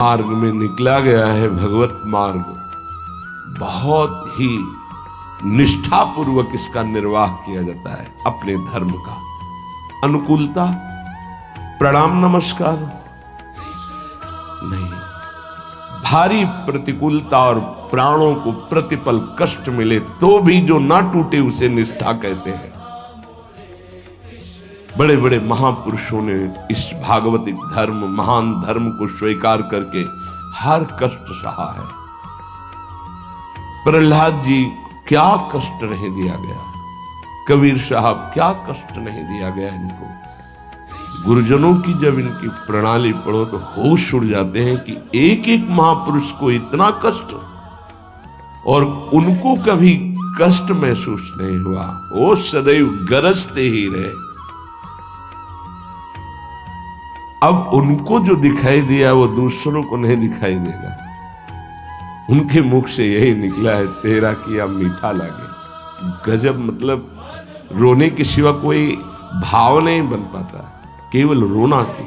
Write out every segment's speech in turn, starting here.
मार्ग में निकला गया है, भगवत मार्ग, बहुत ही निष्ठापूर्वक इसका निर्वाह किया जाता है। अपने धर्म का अनुकूलता, प्रणाम नमस्कार नहीं, भारी प्रतिकूलता और प्राणों को प्रतिपल कष्ट मिले तो भी जो ना टूटे उसे निष्ठा कहते हैं। बड़े बड़े महापुरुषों ने इस भागवतिक धर्म, महान धर्म को स्वीकार करके हर कष्ट सहा है। प्रहलाद जी क्या कष्ट नहीं दिया गया, कबीर साहब क्या कष्ट नहीं दिया गया इनको। गुरुजनों की जब इनकी प्रणाली पढ़ो तो होश उड़ जाते हैं कि एक एक महापुरुष को इतना कष्ट और उनको कभी कष्ट महसूस नहीं हुआ, वो सदैव गरजते ही रहे। अब उनको जो दिखाई दिया वो दूसरों को नहीं दिखाई देगा। उनके मुख से यही निकला है, तेरा किया मीठा लागे। गजब, मतलब रोने के सिवा कोई भाव नहीं बन पाता, केवल रोना की।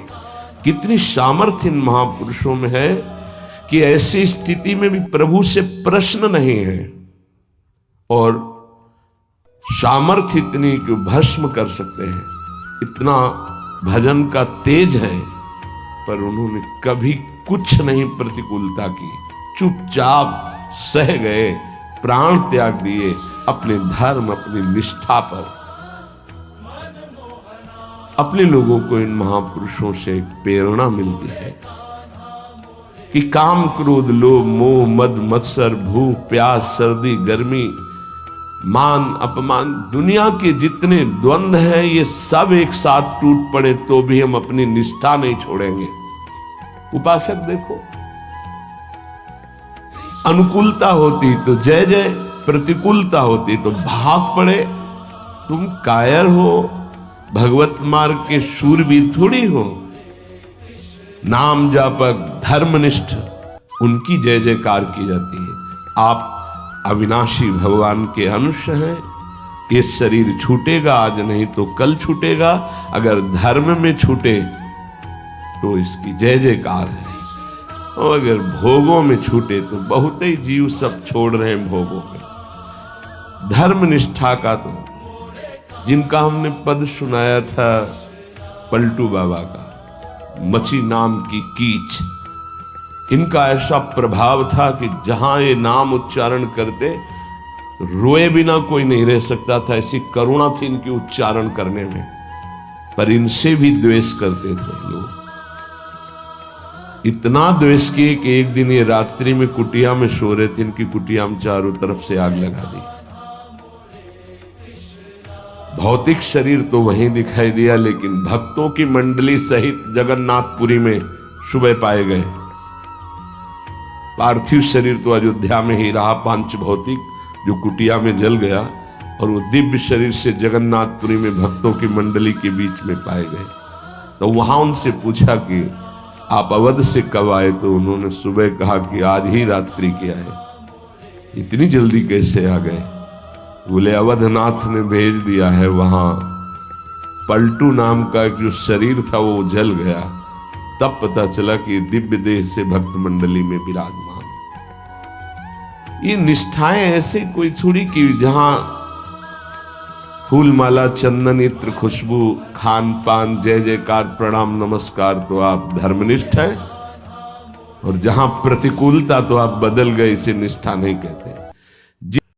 कितनी सामर्थ्य इन महापुरुषों में है कि ऐसी स्थिति में भी प्रभु से प्रश्न नहीं है और सामर्थ्य इतनी कि भस्म कर सकते हैं। इतना भजन का तेज है, पर उन्होंने कभी कुछ नहीं प्रतिकूलता की, चुपचाप सह गए, प्राण त्याग दिए अपने धर्म, अपनी निष्ठा पर। अपने लोगों को इन महापुरुषों से एक प्रेरणा मिलती है कि काम, क्रोध, लोभ, मोह, मद, मत्सर, भूख, प्यास, सर्दी, गर्मी, मान, अपमान, दुनिया के जितने द्वंद्व हैं ये सब एक साथ टूट पड़े तो भी हम अपनी निष्ठा नहीं छोड़ेंगे। उपासक देखो, अनुकूलता होती तो जय जय, प्रतिकूलता होती तो भाग पड़े। तुम कायर हो, भगवत मार्ग के शूरवीर थोड़ी हो। नाम जापक, धर्मनिष्ठ, उनकी जय जयकार की जाती है। आप अविनाशी भगवान के अंश हैं। ये शरीर छूटेगा, आज नहीं तो कल छूटेगा। अगर धर्म में छूटे तो इसकी जय जयकार है, और अगर भोगों में छूटे तो बहुत ही जीव सब छोड़ रहे हैं भोगों में। धर्म निष्ठा का तो जिनका हमने पद सुनाया था पलटू बाबा का, मची नाम की कीच, इनका ऐसा प्रभाव था कि जहां ये नाम उच्चारण करते रोए बिना कोई नहीं रह सकता था। ऐसी करुणा थी इनकी उच्चारण करने में, पर इनसे भी द्वेष करते थे लोग। इतना द्वेष किए कि एक दिन ये रात्रि में कुटिया में सो रहे थे, इनकी कुटिया में चारों तरफ से आग लगा दी। भौतिक शरीर तो वहीं दिखाई दिया, लेकिन भक्तों की मंडली सहित जगन्नाथपुरी में सुबह पाए गए। पार्थिव शरीर तो अयोध्या में ही रहा, पांच भौतिक जो कुटिया में जल गया, और वो दिव्य शरीर से जगन्नाथपुरी में भक्तों की मंडली के बीच में पाए गए। तो वहां उनसे पूछा कि आप अवध से कब आए, तो उन्होंने सुबह कहा कि आज ही रात्रि के आए। इतनी जल्दी कैसे आ गए? बोले अवधनाथ ने भेज दिया है। वहां पलटू नाम का जो शरीर था वो जल गया, तब पता चला कि दिव्य देह से भक्त मंडली में विराजमान। ये निष्ठाएं ऐसे कोई थोड़ी कि जहां फूल माला, चंदन, इत्र, खुशबू, खान पान, जय जयकार, प्रणाम नमस्कार तो आप धर्मनिष्ठ हैं, और जहां प्रतिकूलता तो आप बदल गए, इसे निष्ठा नहीं कहते।